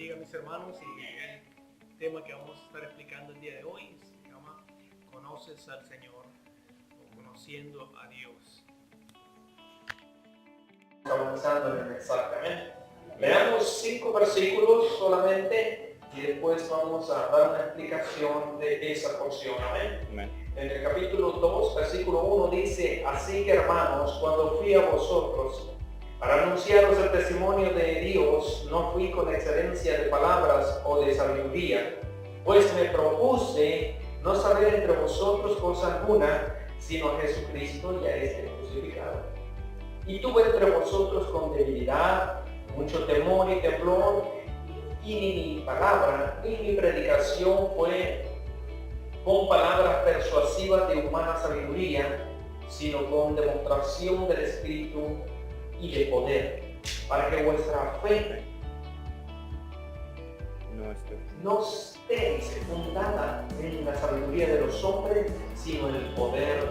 bendiga, mis hermanos, y el tema que vamos a estar explicando el día de hoy se llama ¿Conoces al Señor o conociendo a Dios? Avanzando en el mensaje, amén. Leamos 5 versículos solamente y después vamos a dar una explicación de esa porción, amén. Amén. En el capítulo 2, versículo 1 dice: así que, hermanos, cuando fui a vosotros para anunciaros el testimonio de Dios, no fui con excelencia de palabras o de sabiduría, pues me propuse no saber entre vosotros cosa alguna, sino a Jesucristo y a este crucificado. Y tuve entre vosotros con debilidad, mucho temor y temblor, y ni mi palabra ni mi predicación fue con palabras persuasivas de humana sabiduría, sino con demostración del Espíritu y de poder, para que vuestra fe no esté fundada en la sabiduría de los hombres, sino en el poder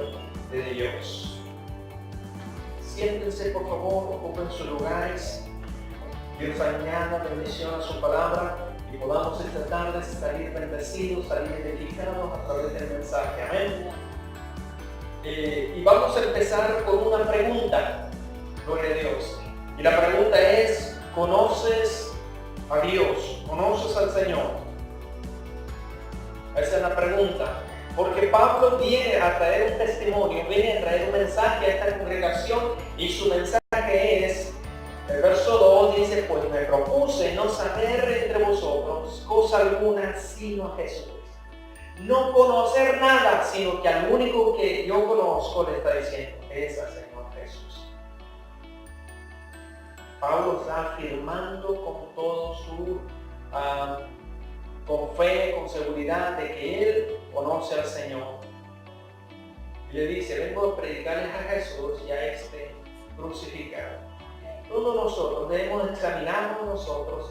de Dios. Siéntense, por favor, ocupen sus lugares. Dios añada bendición a su palabra y podamos esta tarde salir bendecidos, salir edificados a través del mensaje. Amén. Y vamos a empezar con una pregunta. Gloria a Dios. Y la pregunta es: ¿conoces a Dios? ¿Conoces al Señor? Esa es la pregunta. Porque Pablo viene a traer un testimonio, viene a traer un mensaje a esta congregación, y su mensaje es, el verso 2 dice: pues me propuse no saber entre vosotros cosa alguna sino a Jesucristo. No conocer nada, sino que al único que yo conozco le está diciendo, es al Señor Jesús. Pablo está afirmando con todo su con fe, con seguridad de que él conoce al Señor. Y le dice: vengo a predicarles a Jesús y a este crucificado. Todos nosotros debemos examinarnos nosotros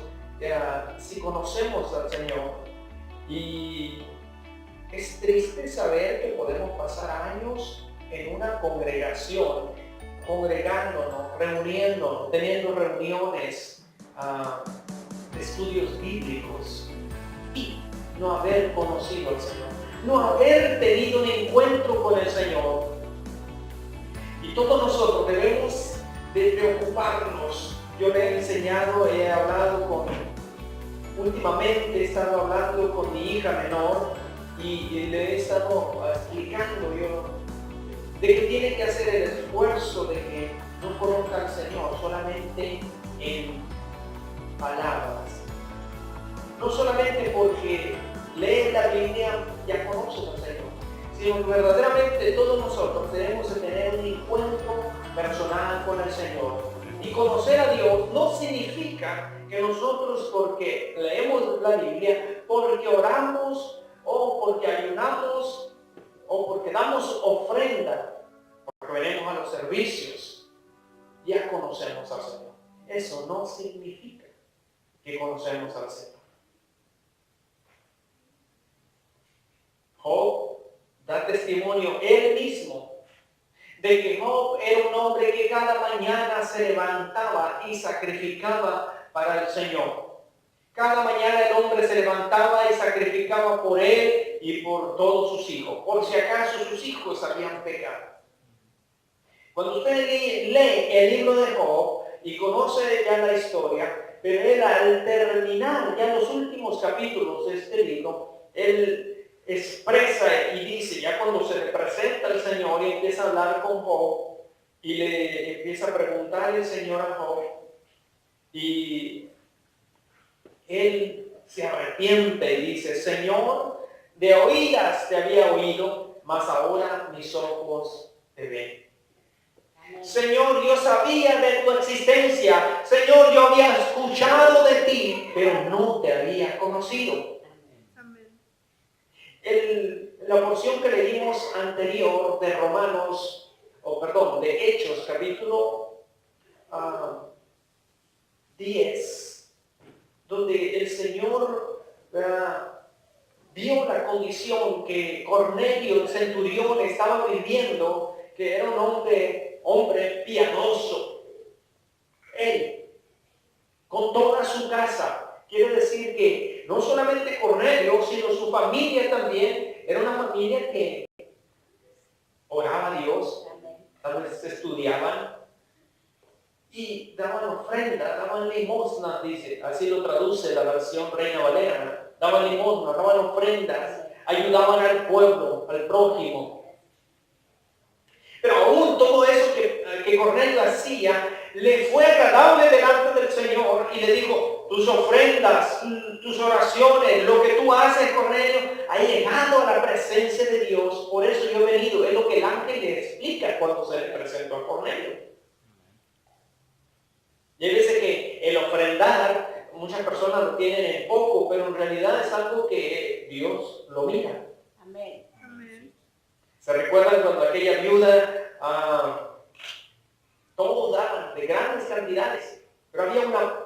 si conocemos al Señor. Y es triste saber que podemos pasar años en una congregación, congregándonos, reuniéndonos, teniendo reuniones de estudios bíblicos, y no haber conocido al Señor, no haber tenido un encuentro con el Señor. Y todos nosotros debemos de preocuparnos. Yo le he enseñado, últimamente he estado hablando con mi hija menor y le he estado explicando de que tiene que hacer el esfuerzo de que no conozca al Señor solamente en palabras. No solamente porque lee la Biblia ya conoces al Señor, sino que verdaderamente todos nosotros tenemos que tener un encuentro personal con el Señor. Y conocer a Dios no significa que nosotros, porque leemos la Biblia, porque oramos o porque ayunamos o porque damos ofrenda, porque venimos a los servicios, ya conocemos al Señor. Eso no significa que conocemos al Señor. Job da testimonio él mismo de que Job era un hombre que cada mañana se levantaba y sacrificaba para el Señor. Cada mañana el hombre se levantaba y sacrificaba por él y por todos sus hijos, por si acaso sus hijos habían pecado. Cuando usted lee el libro de Job y conoce ya la historia, pero él, al terminar ya los últimos capítulos de este libro, él expresa y dice, ya cuando se le presenta al Señor y empieza a hablar con Job y le empieza a preguntar el Señor a Job, y él se arrepiente y dice: Señor, de oídas te había oído, mas ahora mis ojos te ven. Señor, yo sabía de tu existencia. Señor, yo había escuchado de ti, pero no te había conocido. La porción que leímos anterior de de Hechos, capítulo 10, donde el Señor vio la condición que Cornelio, el centurión, estaba viviendo, que era un hombre piadoso. Él, con toda su casa, Quiere decir que no solamente Cornelio, sino su familia también era una familia que oraba a Dios, tal vez estudiaban y daban ofrenda, daban limosna, dice, así lo traduce la versión Reina Valera. Daban limosna, daban ofrendas, ayudaban al pueblo, al prójimo. Pero aún todo eso que Cornelio hacía, le fue agradable delante del Señor y le dijo, tus ofrendas, tus oraciones, lo que tú haces, Cornelio, ha llegado a la presencia de Dios, por eso yo he venido. Es lo que el ángel le explica cuando se le presentó a Cornelio. Y hay veces que el ofrendar, muchas personas lo tienen en poco, pero en realidad es algo que Dios lo mira. Amén. ¿Se recuerdan cuando aquella viuda, todos daban de grandes cantidades, pero había una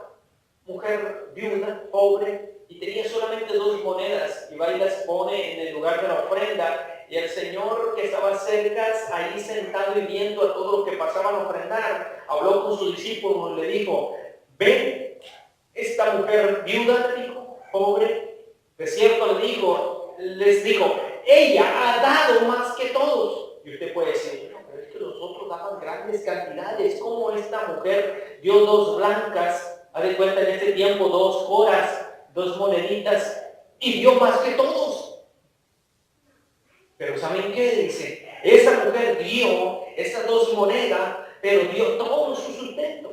mujer viuda, pobre, y tenía solamente 2 monedas, y va y las pone en el lugar de la ofrenda, y el Señor que estaba cerca, ahí sentado y viendo a todos los que pasaban a ofrendar, habló con sus discípulos y le dijo, ven, esta mujer viuda, le dijo, pobre, de cierto les dijo, ella ha dado más que todos. Y usted puede decir, no, pero es que los otros daban grandes cantidades. ¿Cómo esta mujer dio 2 blancas? Haz de cuenta en este tiempo 2 horas, 2 moneditas, y dio más que todos. Pero ¿saben qué dice? Esa mujer dio esas 2 monedas, pero dio todo su sustento.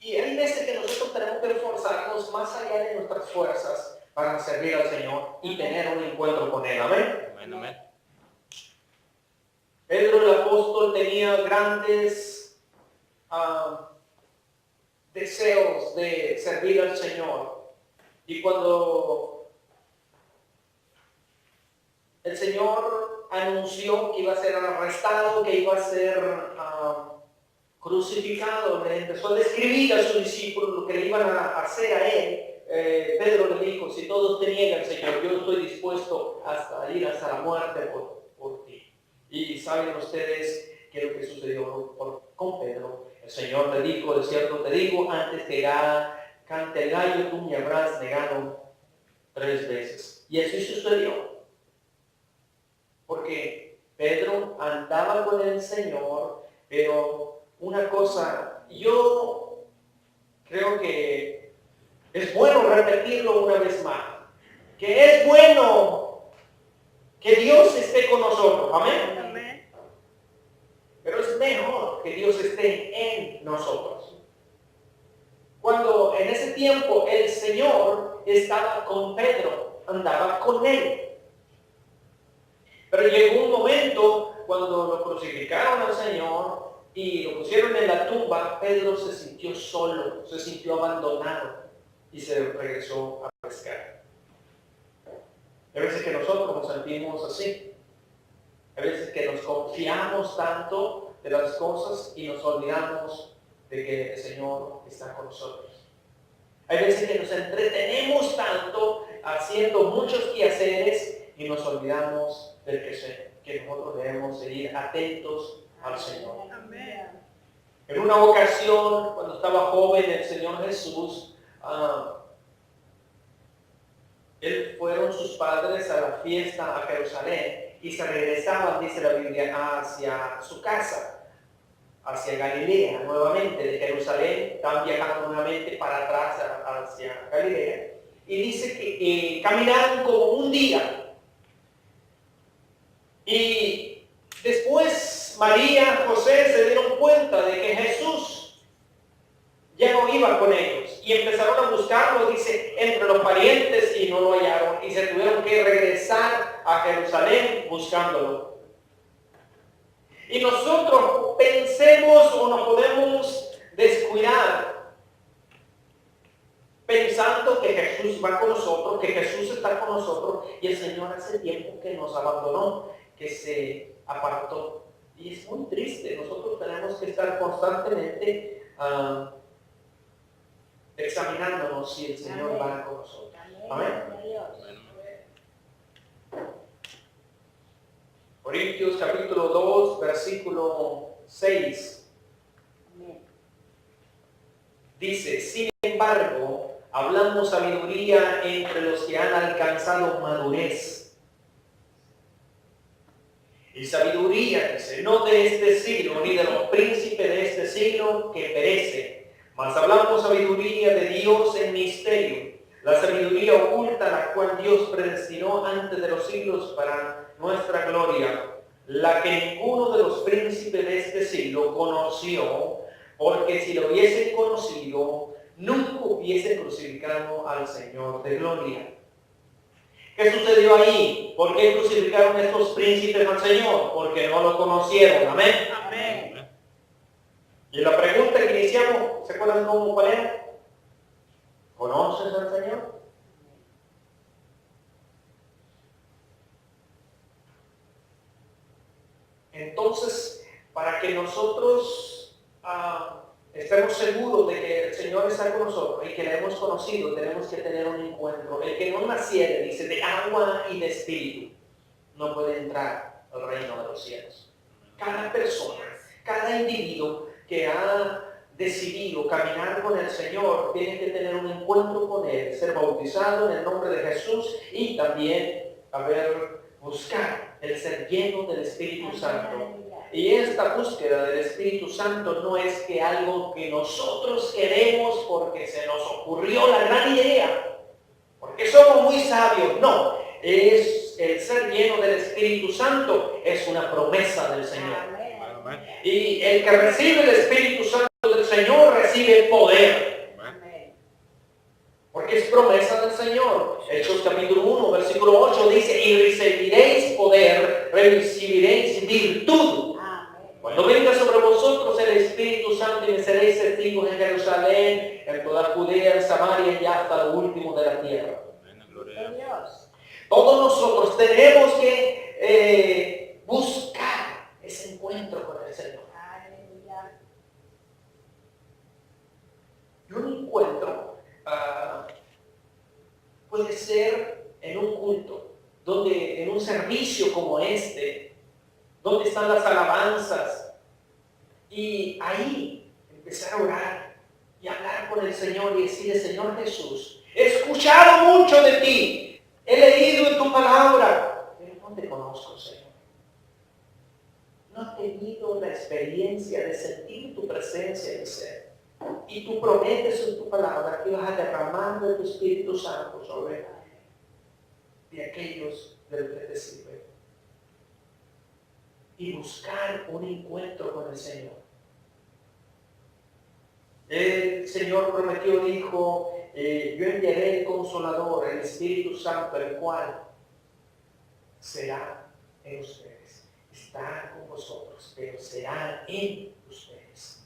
Y hay veces que nosotros tenemos que esforzarnos más allá de nuestras fuerzas para servir al Señor y tener un encuentro con Él. Amén. Amén, amén. Pedro el apóstol tenía grandes deseos de servir al Señor. Y cuando el Señor anunció que iba a ser arrestado, que iba a ser crucificado, le empezó a describir a sus discípulos lo que le iban a hacer a él. Pedro le dijo, si todos te niegan, Señor, yo estoy dispuesto hasta ir hasta la muerte por ti. Y saben ustedes qué es lo que sucedió con Pedro. El Señor le dijo, de cierto te digo, antes que cante el gallo, tú me habrás negado 3 veces. Y así sucedió. Porque Pedro andaba con el Señor, pero una cosa, yo creo que es bueno repetirlo una vez más, que es bueno que Dios esté con nosotros, amén. Pero es mejor que Dios esté en nosotros. Cuando en ese tiempo el Señor estaba con Pedro, andaba con él. Pero llegó un momento cuando lo crucificaron al Señor y lo pusieron en la tumba, Pedro se sintió solo, se sintió abandonado y se regresó a pescar. Hay veces que nosotros nos sentimos así. Hay veces que nos confiamos tanto de las cosas y nos olvidamos de que el Señor está con nosotros. Hay veces que nos entretenemos tanto haciendo muchos quehaceres y nos olvidamos del que nosotros debemos seguir atentos al Señor. Amén. En una ocasión, cuando estaba joven el Señor Jesús, fueron sus padres a la fiesta a Jerusalén y se regresaban, dice la Biblia, hacia su casa, hacia Galilea nuevamente. De Jerusalén estaban viajando nuevamente para atrás hacia Galilea. Y dice que caminaron como un día. Y después María, José se dieron cuenta de que Jesús ya no iba con ellos. Y empezaron a buscarlo, dice, entre los parientes y no lo hallaron. Y se tuvieron que regresar a Jerusalén buscándolo. Y nosotros pensemos o nos podemos descuidar pensando que Jesús va con nosotros, que Jesús está con nosotros y el Señor hace tiempo que nos abandonó, que se apartó. Y es muy triste. Nosotros tenemos que estar constantemente examinándonos si el Señor va con nosotros. Amén. Corintios capítulo 2, versículo 6. Dice, sin embargo, hablamos sabiduría entre los que han alcanzado madurez. Y sabiduría, dice, no de este siglo, ni de los príncipes de este siglo que perece, mas hablamos sabiduría de Dios en misterio, la sabiduría oculta, la cual Dios predestinó antes de los siglos para nuestra gloria, la que ninguno de los príncipes de este siglo conoció, porque si lo hubiesen conocido, nunca hubiesen crucificado al Señor de gloria. ¿Qué sucedió ahí? ¿Por qué crucificaron estos príncipes al Señor? Porque no lo conocieron. Amén. Amén. Y la pregunta que iniciamos, ¿se acuerdan cuál era? ¿Conoces al Señor? Entonces, para que nosotros estemos seguros de que el Señor está con nosotros y que le hemos conocido, tenemos que tener un encuentro. El que no naciere, dice, de agua y de espíritu, no puede entrar al reino de los cielos. Cada persona, cada individuo que ha decidido caminar con el Señor, tiene que tener un encuentro con Él, ser bautizado en el nombre de Jesús y también buscar el ser lleno del Espíritu Santo. Y esta búsqueda del Espíritu Santo no es que algo que nosotros queremos porque se nos ocurrió la gran idea, porque somos muy sabios. No, es el ser lleno del Espíritu Santo, es una promesa del Señor. Amén. Y el que recibe el Espíritu Santo del Señor recibe poder. Amén. Porque es promesa del Señor. Hechos capítulo 1, versículo 8 dice, y recibiréis poder, recibiréis virtud. Cuando venga sobre vosotros el Espíritu Santo y me seréis testigos en Jerusalén, en toda Judea, en Samaria y hasta lo último de la tierra. Todos nosotros tenemos que buscar ese encuentro con el Señor. Y un encuentro puede ser en un culto, donde en un servicio como este, donde están las alabanzas, y ahí empezar a orar y hablar con el Señor y decirle, Señor Jesús, he escuchado mucho de ti, he leído en tu palabra, pero no te conozco, Señor. No he tenido la experiencia de sentir tu presencia en mi ser. Y tú prometes en tu palabra que vas a derramar de tu Espíritu Santo sobre de aquellos de los que te sirven. Y buscar un encuentro con el Señor. El Señor prometió, dijo, yo enviaré el Consolador, el Espíritu Santo, el cual será en ustedes. Está con vosotros, pero será en ustedes.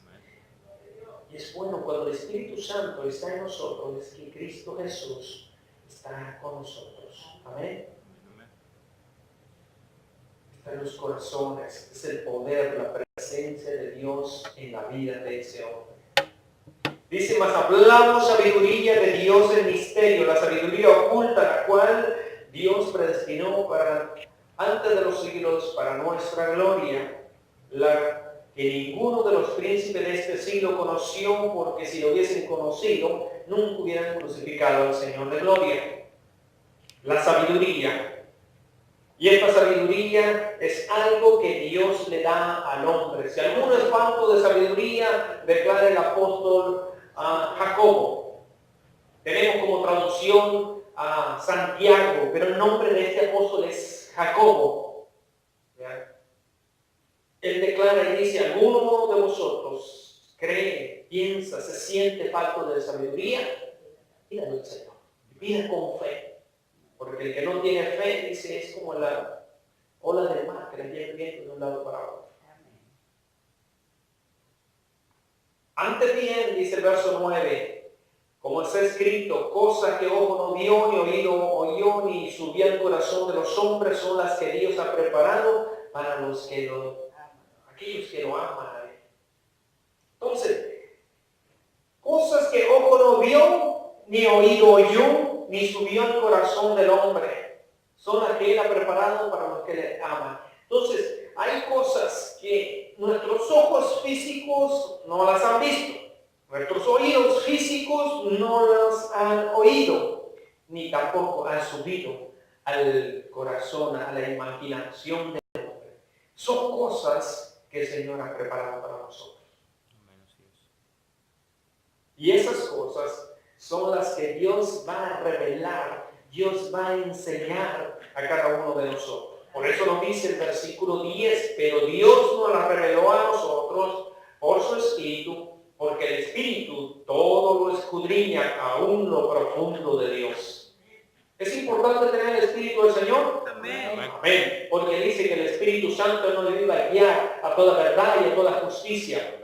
Y es bueno cuando el Espíritu Santo está en nosotros, es que Cristo Jesús está con nosotros. Amén. En los corazones, es el poder, la presencia de Dios en la vida de ese hombre. Dice, mas hablamos sabiduría de Dios en misterio, la sabiduría oculta, la cual Dios predestinó antes de los siglos para nuestra gloria, la que ninguno de los príncipes de este siglo conoció, porque si lo hubiesen conocido, nunca hubieran crucificado al Señor de gloria. La sabiduría. Y esta sabiduría es algo que Dios le da al hombre. Si alguno es falto de sabiduría, declara el apóstol Jacobo. Tenemos como traducción a Santiago, pero el nombre de este apóstol es Jacobo. ¿Ya? Él declara y dice, ¿alguno de vosotros cree, piensa, se siente falto de sabiduría? Pídalo al Señor. Pida con fe. Porque el que no tiene fe, dice, es como la ola del mar que le lleva el viento de un lado para otro. Antes bien, dice el verso 9, como está escrito, cosas que ojo no vio, ni oído oyó, ni subió al corazón de los hombres, son las que Dios ha preparado para los que aquellos que lo aman a Él. Entonces, cosas que ojo no vio, ni oído oyó, ni subió al corazón del hombre. Son las que Él ha preparado para los que le aman. Entonces, hay cosas que nuestros ojos físicos no las han visto. Nuestros oídos físicos no las han oído, ni tampoco han subido al corazón, a la imaginación del hombre. Son cosas que el Señor ha preparado para nosotros. Y esas cosas son las que Dios va a revelar, Dios va a enseñar a cada uno de nosotros. Por eso nos dice el versículo 10, pero Dios nos la reveló a nosotros por su Espíritu, porque el Espíritu todo lo escudriña aún lo profundo de Dios. ¿Es importante tener el Espíritu del Señor? Amén. Amén. Porque dice que el Espíritu Santo nos ayuda a guiar a toda verdad y a toda justicia.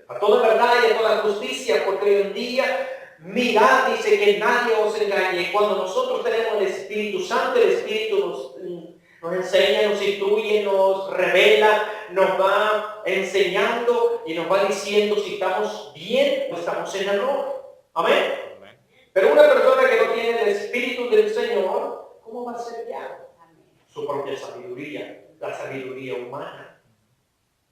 A toda verdad y a toda justicia, porque hoy en día, mirad, dice que nadie os engañe. Cuando nosotros tenemos el Espíritu Santo, el Espíritu nos enseña, nos instruye, nos revela, nos va enseñando y nos va diciendo si estamos bien o estamos en error. Amén. Pero una persona que no tiene el Espíritu del Señor, ¿cómo va a ser guiado? Su propia sabiduría, la sabiduría humana.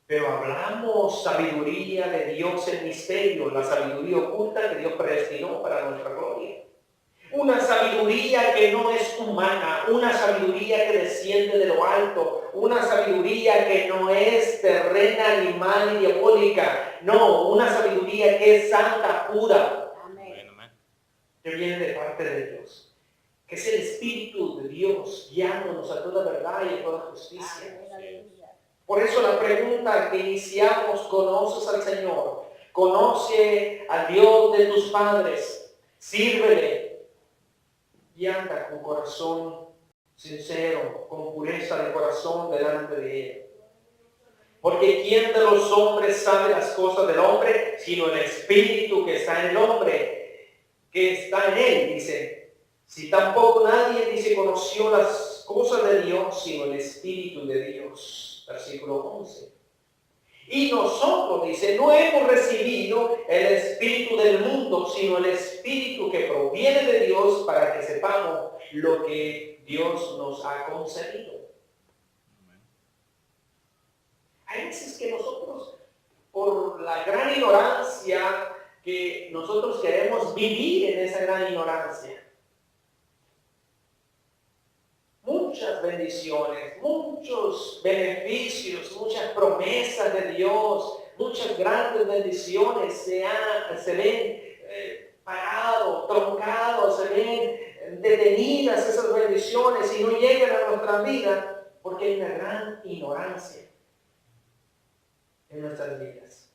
Pero hablamos sabiduría de Dios en misterio, la sabiduría oculta que Dios predestinó para nuestra gloria. Una sabiduría que no es humana, una sabiduría que desciende de lo alto, una sabiduría que no es terrena, animal y diabólica. No, una sabiduría que es santa, pura. Amén. Que viene de parte de Dios. Que es el Espíritu de Dios guiándonos a toda verdad y a toda justicia. Amén. Por eso la pregunta que iniciamos, ¿conoces al Señor? Conoce al Dios de tus padres, sírvele y anda con corazón sincero, con pureza de corazón delante de Él. Porque ¿quién de los hombres sabe las cosas del hombre? Sino el Espíritu que está en el hombre, que está en Él, dice. Si tampoco nadie, dice, conoció las cosas de Dios, sino el Espíritu de Dios. Versículo 11. Y nosotros, dice, no hemos recibido el espíritu del mundo, sino el Espíritu que proviene de Dios para que sepamos lo que Dios nos ha concedido. Hay veces que nosotros, por la gran ignorancia, que nosotros queremos vivir en esa gran ignorancia. Muchas bendiciones, muchos beneficios, muchas promesas de Dios, muchas grandes bendiciones se ven parados, truncados, se ven detenidas esas bendiciones y no llegan a nuestra vida porque hay una gran ignorancia en nuestras vidas.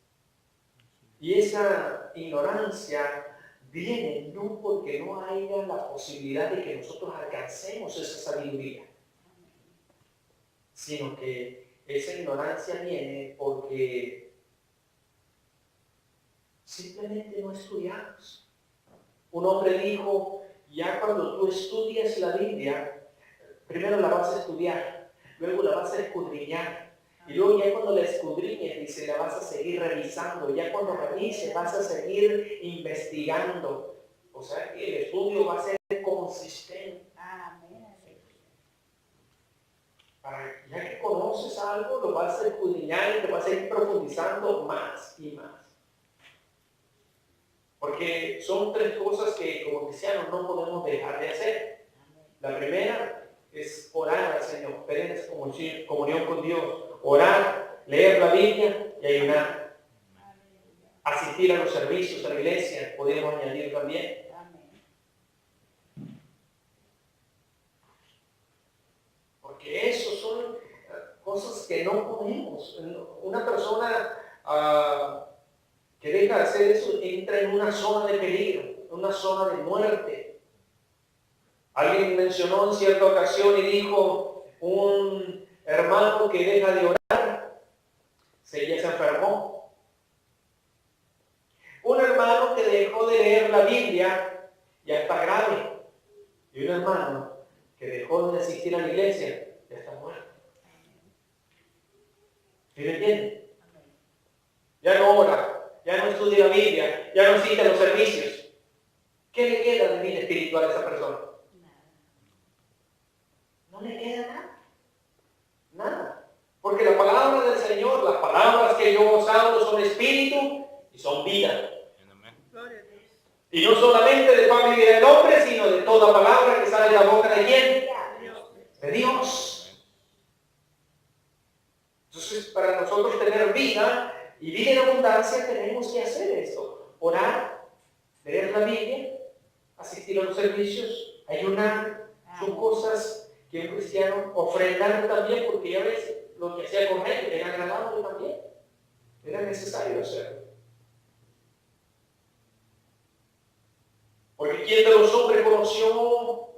Y esa ignorancia viene no porque no haya la posibilidad de que nosotros alcancemos esa sabiduría, sino que esa ignorancia viene porque simplemente no estudiamos. Un hombre dijo, ya cuando tú estudias la Biblia, primero la vas a estudiar, luego la vas a escudriñar, y luego ya cuando la escudriñes, dice, la vas a seguir revisando. Ya cuando revises, vas a seguir investigando. O sea que el estudio va a ser consistente. Ya que conoces algo, lo vas a escudriñar y te vas a ir profundizando más y más. Porque son tres cosas que como cristianos no podemos dejar de hacer. La primera es orar al Señor, tener comunión con Dios. Orar, leer la Biblia y ayunar. Asistir a los servicios de la iglesia, podemos añadir también. Porque eso son cosas que no podemos. Una persona que deja de hacer eso entra en una zona de peligro, una zona de muerte. Alguien mencionó en cierta ocasión y dijo, un hermano que deja de orar, ya se enfermó. Un hermano que dejó de leer la Biblia, ya está grave. Y un hermano que dejó de asistir a la iglesia, ya está muerto. ¿Sí me entienden? Ya no ora, ya no estudia la Biblia, ya no asiste a los servicios. ¿qué le queda de vida espiritual a esa persona? No le queda nada. Nada. Porque la palabra del Señor, las palabras que yo os hablo son espíritu y son vida. Y no solamente de pan vivirá el hombre, sino de toda palabra que sale de la boca de ¿quién? De Dios. Entonces, para nosotros tener vida y vida en abundancia, tenemos que hacer esto. Orar, leer la Biblia, asistir a los servicios, ayunar. Son cosas que un cristiano ofrendar también, porque ya ves, lo que hacía con él era agradable también. Era necesario hacerlo. Porque ¿quién de los hombres conoció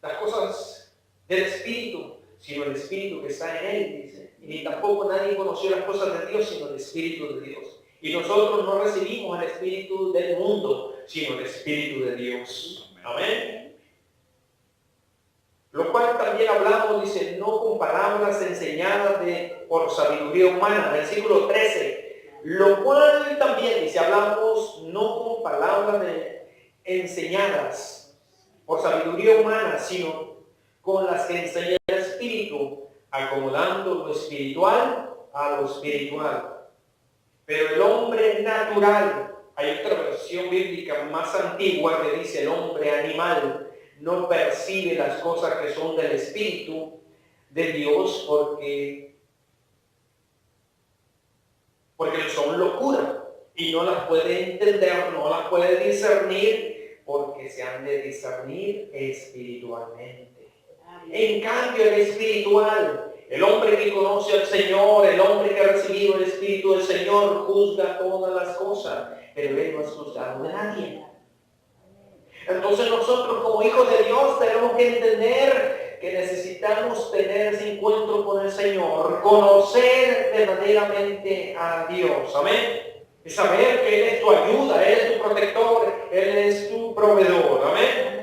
las cosas del Espíritu? Sino el Espíritu que está en él, dice. Y ni tampoco nadie conoció las cosas de Dios, sino el Espíritu de Dios. Y nosotros no recibimos el Espíritu del mundo, sino el Espíritu de Dios. Amén. Lo cual también hablamos, dice, no con palabras enseñadas por sabiduría humana. Versículo 13. Lo cual también, dice, hablamos no con palabras enseñadas por sabiduría humana, sino con las que enseña el Espíritu, acomodando lo espiritual a lo espiritual. Pero el hombre natural, hay otra versión bíblica más antigua que dice el hombre animal, no percibe las cosas que son del Espíritu de Dios porque son locura y no las puede entender, no las puede discernir porque se han de discernir espiritualmente. En cambio, el espiritual, el hombre que conoce al Señor, el hombre que ha recibido el Espíritu del Señor, juzga todas las cosas, pero él no es juzgado de nadie. Entonces nosotros como hijos de Dios tenemos que entender que necesitamos tener ese encuentro con el Señor, conocer verdaderamente a Dios, amén, y saber que Él es tu ayuda, Él es tu protector, Él es tu proveedor, amén.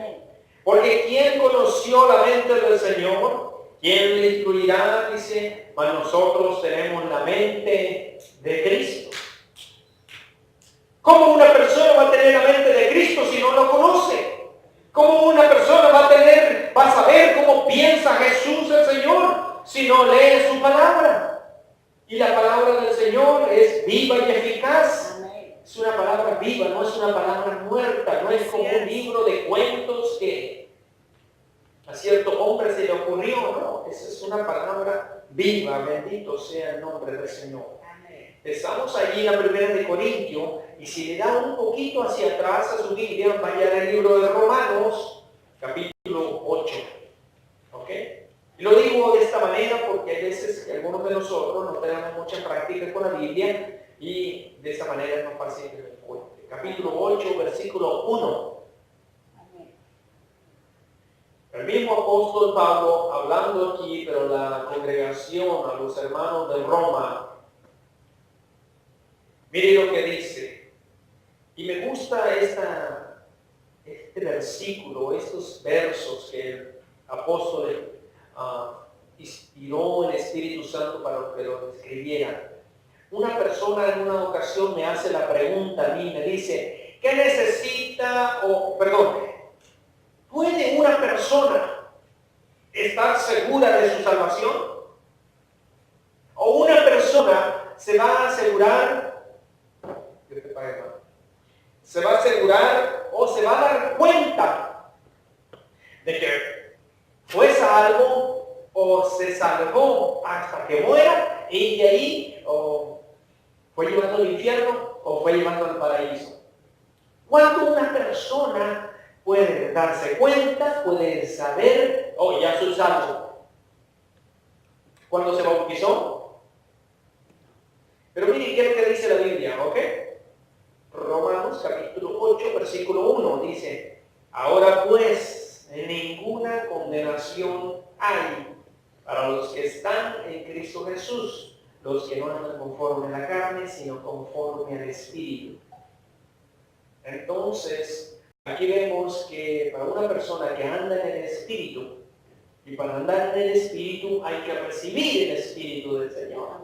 Porque ¿quién conoció la mente del Señor? ¿Quién le instruirá? Dice, mas nosotros tenemos la mente de Cristo. ¿Cómo una persona va a tener la mente de Cristo si no lo conoce? ¿Cómo una persona va a saber cómo piensa Jesús el Señor si no lee su palabra? Y la palabra del Señor es viva y eficaz. Es una palabra viva, no es una palabra muerta, no es como un libro de cuentos que a cierto hombre se le ocurrió, no. Esa es una palabra viva, bendito sea el nombre del Señor. Estamos allí en la primera de Corintios, y si le dan un poquito hacia atrás a su Biblia, vaya al libro de Romanos, capítulo 8. ¿Ok? Y lo digo de esta manera porque hay veces que algunos de nosotros no tenemos mucha práctica con la Biblia, y de esta manera es más fácil que lo encuentre. Capítulo 8, versículo 1. El mismo apóstol Pablo, hablando aquí, pero la congregación, a los hermanos de Roma, mire lo que dice. Y me gusta este versículo, estos versos que el apóstol inspiró el Espíritu Santo para que lo escribiera. Una persona en una ocasión me hace la pregunta a mí, me dice, ¿qué necesita? ¿Puede una persona estar segura de su salvación? ¿O una persona se va a asegurar o se va a dar cuenta de que fue salvo o se salvó hasta que muera y de ahí o fue llevado al infierno o fue llevado al paraíso? ¿Cuándo una persona puede darse cuenta, puede saber, ya soy salvo? ¿Cuándo se bautizó? Pero miren qué es lo que dice la Biblia, ¿ok? Romanos capítulo 8, versículo 1 dice, ahora pues ninguna condenación hay para los que están en Cristo Jesús, los que no andan conforme a la carne, sino conforme al Espíritu. Entonces, aquí vemos que para una persona que anda en el Espíritu, y para andar en el Espíritu hay que recibir el Espíritu del Señor.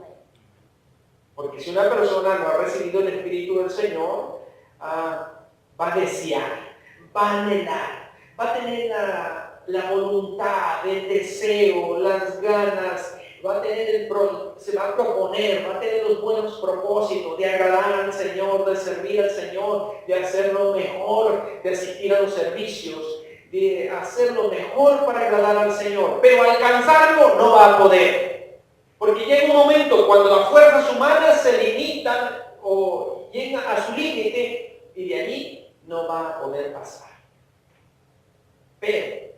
Porque si una persona no ha recibido el Espíritu del Señor, va a desear, va a anhelar, va a tener la voluntad, el deseo, las ganas, va a tener se va a proponer, va a tener los buenos propósitos de agradar al Señor, de servir al Señor, de hacer lo mejor, de asistir a los servicios, de hacer lo mejor para agradar al Señor. Pero alcanzarlo no va a poder. Porque llega un momento cuando las fuerzas humanas se limitan o llegan a su límite y de allí no va a poder pasar. Pero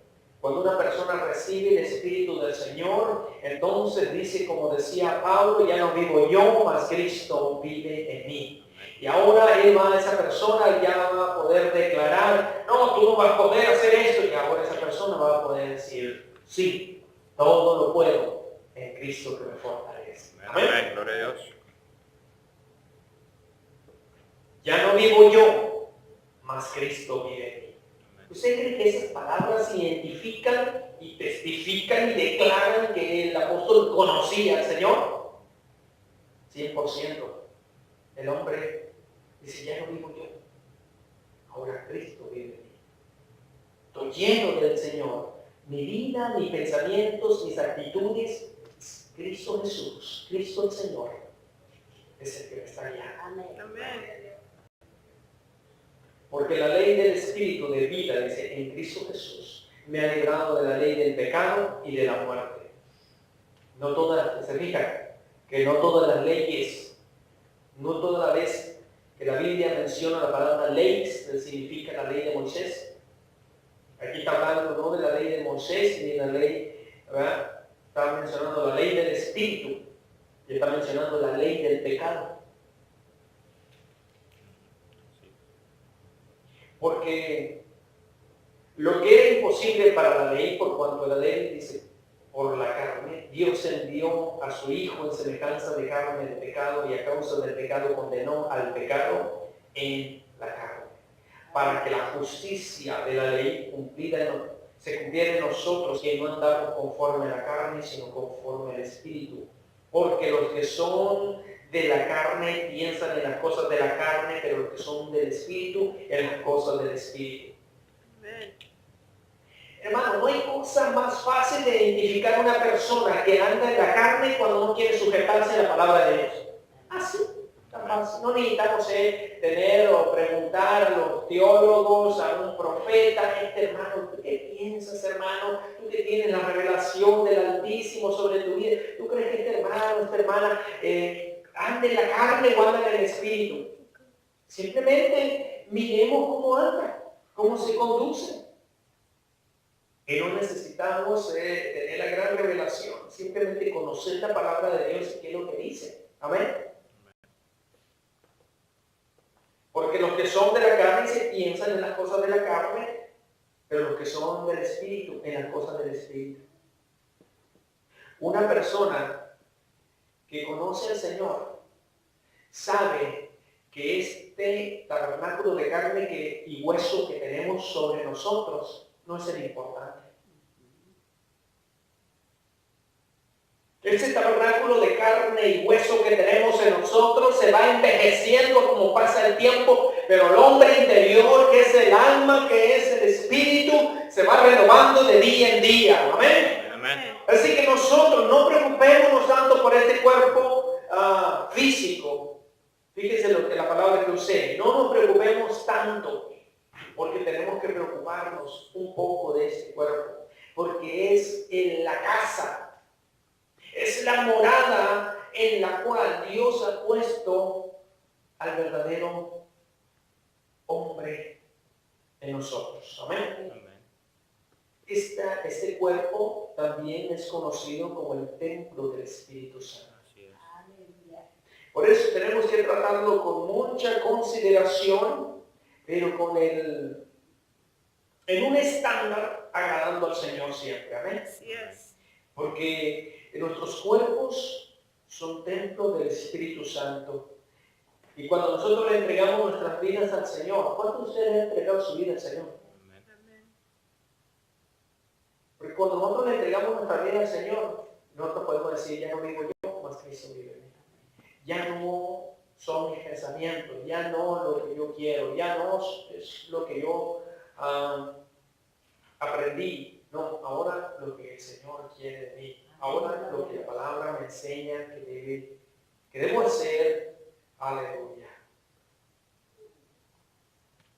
cuando una persona recibe el Espíritu del Señor, entonces dice, como decía Pablo, ya no vivo yo, mas Cristo vive en mí. Y ahora esa persona ya va a poder declarar, no, tú no vas a poder hacer esto. Y ahora esa persona va a poder decir, sí, todo lo puedo en Cristo que me fortalece. Amén. Gloria a Dios. Ya no vivo yo, mas Cristo vive en mí. ¿Usted cree que esas palabras identifican y testifican y declaran que el apóstol conocía al Señor? 100%. El hombre dice, ya no vivo yo, ahora Cristo vive en mí. Estoy lleno del Señor. Mi vida, mis pensamientos, mis actitudes, Cristo Jesús, Cristo el Señor, es el que me está guiando. Amén. Porque la ley del Espíritu de vida, dice, en Cristo Jesús, me ha librado de la ley del pecado y de la muerte. No todas, se fijan, que no todas las leyes, no toda la vez que la Biblia menciona la palabra ley, significa la ley de Moisés. Aquí está hablando no de la ley de Moisés, ni de la ley, ¿verdad? Está mencionando la ley del Espíritu, y está mencionando la ley del pecado. Porque lo que era imposible para la ley, por cuanto la ley dice, por la carne, Dios envió a su Hijo en semejanza de carne de pecado y a causa del pecado condenó al pecado en la carne. Para que la justicia de la ley se cumpliera en nosotros, que no andamos conforme a la carne, sino conforme al Espíritu. Porque los que son de la carne piensan en las cosas de la carne, pero los que son del Espíritu en las cosas del Espíritu. Amén. Hermano, no hay cosa más fácil de identificar a una persona que anda en la carne cuando no quiere sujetarse a la palabra de Dios. Así, tan fácil. No necesitamos tener o preguntar a los teólogos, a un profeta, hermano, ¿tú qué piensas, hermano? Tú que tienes la revelación del Altísimo sobre tu vida, ¿tú crees que este hermano, esta hermana anda en la carne o anda en el Espíritu? Simplemente miremos cómo anda, cómo se conduce. Y no necesitamos tener la gran revelación, simplemente conocer la palabra de Dios y qué es lo que dice. Amén. Porque los que son de la carne se piensan en las cosas de la carne, pero los que son del Espíritu, en las cosas del Espíritu. Una persona que conoce al Señor sabe que este tabernáculo de carne y hueso que tenemos sobre nosotros no es el importante. Este tabernáculo de carne y hueso que tenemos en nosotros se va envejeciendo como pasa el tiempo, pero el hombre interior, que es el alma, que es el espíritu, se va renovando de día en día. Amén. Amén. Así que nosotros no preocupémonos tanto por este cuerpo físico. Fíjense lo que la palabra que usé. No nos preocupemos tanto, porque tenemos que preocuparnos un poco de este cuerpo, porque es en la casa. Es la morada en la cual Dios ha puesto al verdadero hombre en nosotros. Amén. Amén. Este cuerpo también es conocido como el templo del Espíritu Santo. Así es. Por eso tenemos que tratarlo con mucha consideración, pero en un estándar agradando al Señor siempre. Amén. Así es. Porque nuestros cuerpos son templo del Espíritu Santo. Y cuando nosotros le entregamos nuestras vidas al Señor, ¿cuántos de ustedes han entregado su vida al Señor? Amén. Amén. Porque cuando nosotros le entregamos nuestra vida al Señor, nosotros podemos decir, ya no vivo yo, mas Cristo vive en mí. Ya no son mis pensamientos, ya no lo que yo quiero, ya no es lo que yo aprendí, no, ahora lo que el Señor quiere de mí, ahora lo que la palabra me enseña que debo hacer, aleluya.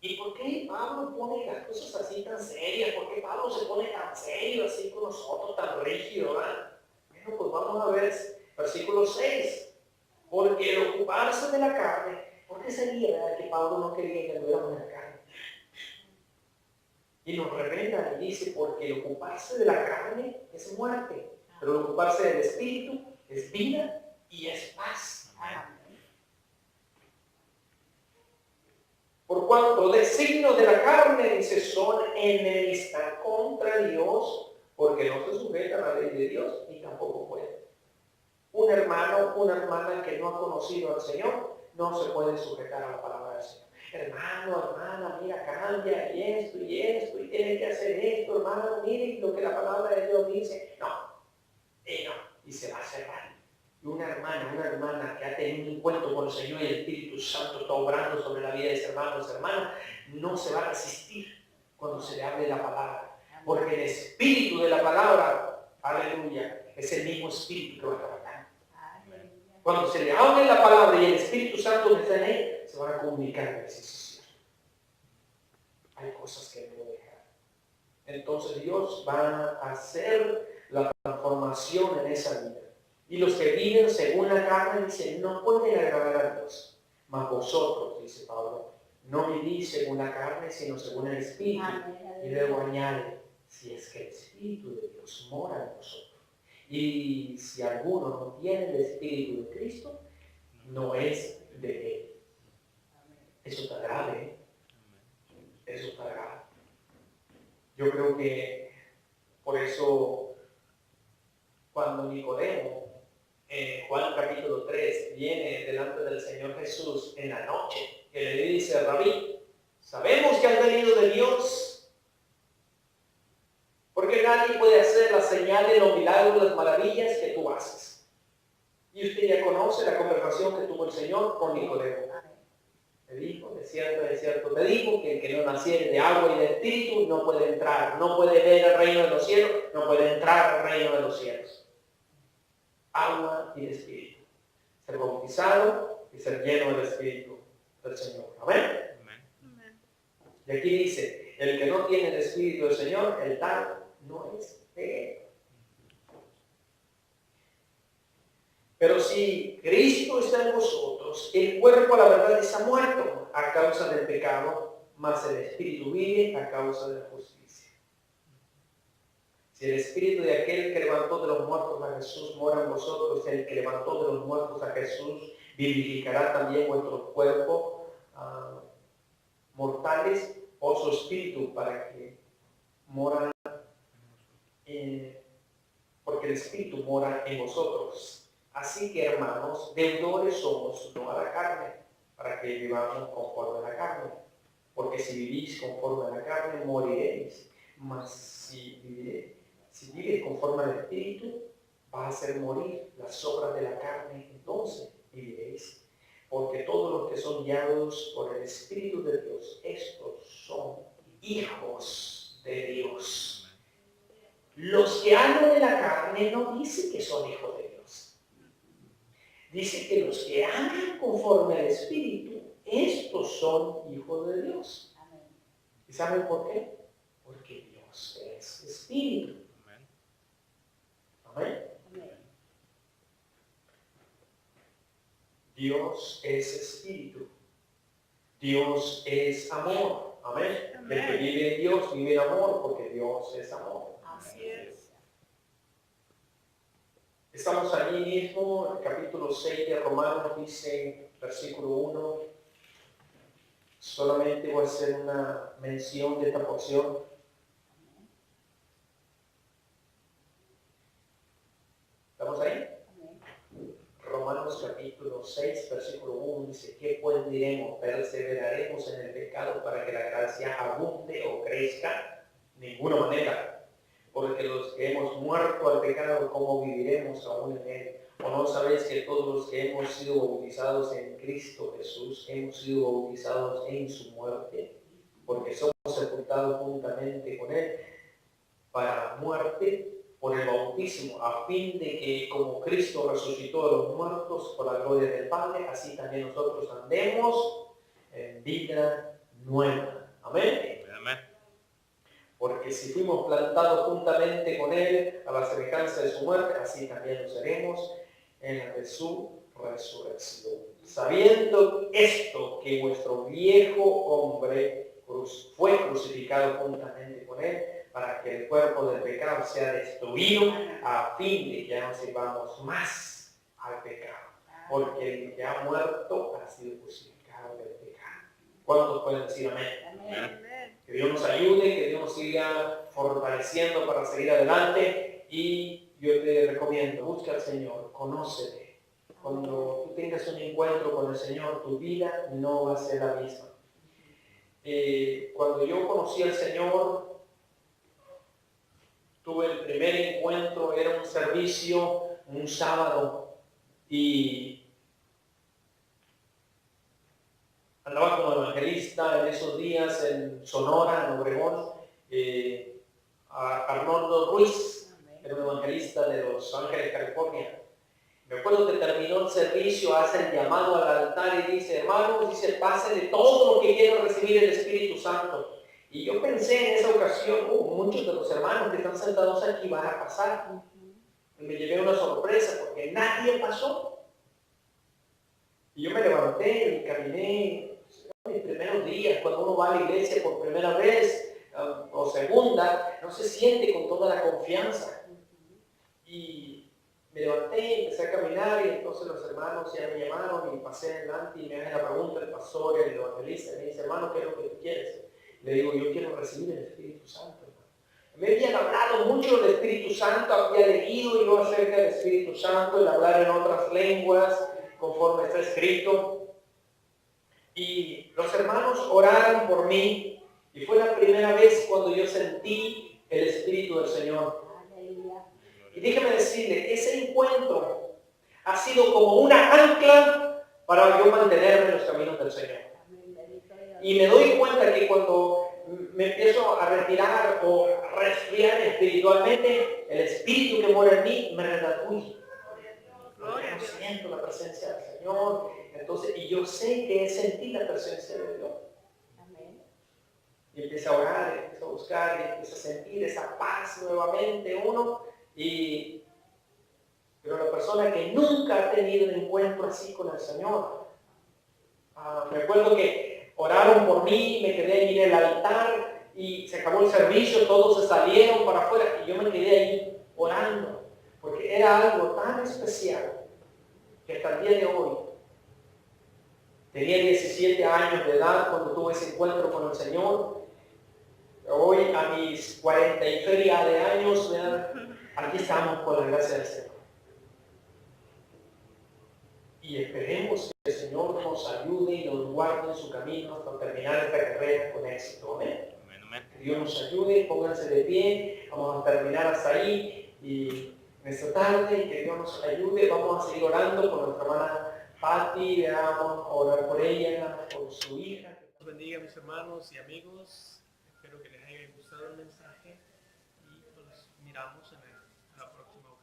¿Y por qué Pablo pone las cosas así tan serias? ¿Por qué Pablo se pone tan serio así con nosotros, tan rígido? ¿Verdad? Bueno, pues vamos a ver versículo 6. Porque el ocuparse de la carne, ¿por qué sería, verdad, que Pablo no quería que anduviéramos en la carne? Y nos revela y dice, porque el ocuparse de la carne es muerte, pero el ocuparse del Espíritu es vida y es paz. Por cuanto designios de la carne, dice, son enemistad contra Dios, porque no se sujetan a la ley de Dios, ni tampoco pueden. Un hermano, una hermana que no ha conocido al Señor, no se puede sujetar a la palabra del Señor. Hermano, hermana, mira, cambia, y tiene que hacer esto, hermano, mire lo que la palabra de Dios dice. No, y se va a cerrar. Y una hermana que ha tenido un encuentro con el Señor y el Espíritu Santo está obrando sobre la vida de ese hermano, esa hermana, no se va a resistir cuando se le hable la palabra. Porque el espíritu de la palabra, aleluya, es el mismo espíritu que va a trabajar. Cuando se le hable la palabra y el Espíritu Santo está en él, se van a comunicar a veces. Hay cosas que debo dejar. Entonces Dios va a hacer la transformación en esa vida. Y los que viven según la carne, dicen, no pueden agradar a Dios. Mas vosotros, dice Pablo, no vivís según la carne, sino según el Espíritu. Y luego añade, si es que el Espíritu de Dios mora en vosotros. Y si alguno no tiene el Espíritu de Cristo, no es de Él. Eso está grave, ¿eh? Eso está grave. Yo creo que por eso cuando Nicodemo, en Juan capítulo 3, viene delante del Señor Jesús en la noche, que le dice, Rabí, sabemos que has venido de Dios, porque nadie puede hacer las señales, los milagros, las maravillas que tú haces. Y usted ya conoce la conversación que tuvo el Señor con Nicodemo. Le dijo, de cierto, te digo que el que no naciere de agua y de espíritu no puede entrar, no puede ver el reino de los cielos, no puede entrar al reino de los cielos. Agua y de espíritu. Ser bautizado y ser lleno del espíritu del Señor. Amén. Y aquí dice, el que no tiene el espíritu del Señor, el tal no es de él. Pero si Cristo está en vosotros, el cuerpo a la verdad está muerto a causa del pecado, mas el espíritu vive a causa de la justicia. Si el espíritu de aquel que levantó de los muertos a Jesús mora en vosotros, el que levantó de los muertos a Jesús vivificará también vuestros cuerpos mortales o su espíritu para que mora porque el espíritu mora en vosotros. Así que, hermanos, deudores somos no a la carne, para que vivamos conforme a la carne. Porque si vivís conforme a la carne, moriréis. Mas si vives conforme al Espíritu, va a hacer morir las obras de la carne, entonces viviréis. Porque todos los que son guiados por el Espíritu de Dios, estos son hijos de Dios. Los que andan de la carne no dicen que son hijos de Dios. Dice que los que andan conforme al Espíritu, estos son hijos de Dios. ¿Y saben por qué? Porque Dios es Espíritu. Amén. Dios es Espíritu. Dios es amor. Amén. El que vive en Dios vive en amor porque Dios es amor. Así es. Estamos allí mismo, en el capítulo 6 de Romanos, dice, versículo 1. Solamente voy a hacer una mención de esta porción. ¿Estamos ahí? Romanos capítulo 6, versículo 1 dice, ¿qué pues diremos? ¿Perseveraremos en el pecado para que la gracia abunde o crezca? Ninguna manera. Porque los que hemos muerto al pecado, ¿cómo viviremos aún en él? ¿O no sabéis que todos los que hemos sido bautizados en Cristo Jesús, hemos sido bautizados en su muerte? porque somos sepultados juntamente con Él para muerte por el bautismo, a fin de que como Cristo resucitó de los muertos por la gloria del Padre, así también nosotros andemos en vida nueva. Amén. Amén. Porque si fuimos plantados juntamente con Él a la semejanza de su muerte, así también lo seremos en la de su resurrección. Sabiendo esto, que vuestro viejo hombre fue crucificado juntamente con Él, para que el cuerpo del pecado sea destruido, a fin de que ya no sirvamos más al pecado. Porque el que ha muerto ha sido crucificado del pecado. ¿Cuántos pueden decir amén? Amén. Que Dios nos ayude, que Dios nos siga fortaleciendo para seguir adelante. Y yo te recomiendo, busca al Señor, conócele. Cuando tú tengas un encuentro con el Señor, tu vida no va a ser la misma. Cuando yo conocí al Señor, tuve el primer encuentro, era un servicio, un sábado, y andaba como evangelista en esos días en Sonora, en Obregón, a Arnoldo Ruiz, era un evangelista de Los Ángeles, California. Me acuerdo que terminó el servicio, hace el llamado al altar y dice, hermanos, dice, pase de todo lo que quieran recibir el Espíritu Santo. Y yo pensé en esa ocasión, muchos de los hermanos que están sentados aquí van a pasar. Y me llevé una sorpresa porque nadie pasó. Y yo me levanté y caminé. Mis primeros días, cuando uno va a la iglesia por primera vez o segunda, no se siente con toda la confianza. Y me levanté y empecé a caminar y entonces los hermanos ya me llamaron y pasé adelante y me hacen la pregunta el pastor, el evangelista, y me dice, hermano, ¿qué es lo que tú quieres? Le digo, yo quiero recibir el Espíritu Santo. Me habían hablado mucho del Espíritu Santo, había leído yo acerca del Espíritu Santo, el hablar en otras lenguas, conforme está escrito. Y los hermanos oraron por mí y fue la primera vez cuando yo sentí el Espíritu del Señor. Y déjeme decirle, ese encuentro ha sido como una ancla para yo mantenerme en los caminos del Señor. Y me doy cuenta que cuando me empiezo a retirar o a resfriar espiritualmente, el Espíritu que mora en mí me redarguye. Porque no siento la presencia del Señor. Entonces, y yo sé que sentí la presencia de Dios. Y empiezo a orar, empiezo a buscar, y empiezo a sentir esa paz nuevamente uno. Pero la persona que nunca ha tenido un encuentro así con el Señor, me acuerdo que oraron por mí, me quedé allí en el altar y se acabó el servicio, todos se salieron para afuera y yo me quedé ahí orando, porque era algo tan especial que hasta el día de hoy, tenía 17 años de edad cuando tuve ese encuentro con el Señor. Hoy a mis 40 y feria de años, aquí estamos por la gracia del Señor. Y esperemos que el Señor nos ayude y nos guarde en su camino hasta terminar esta carrera con éxito. Amén. Que Dios nos ayude, pónganse de pie, vamos a terminar hasta ahí y en esta tarde y que Dios nos ayude. Vamos a seguir orando por nuestra hermana Patti, vamos a orar por ella, por su hija. Dios bendiga a mis hermanos y amigos. Espero que les haya gustado el mensaje y nos miramos en la próxima ocasión.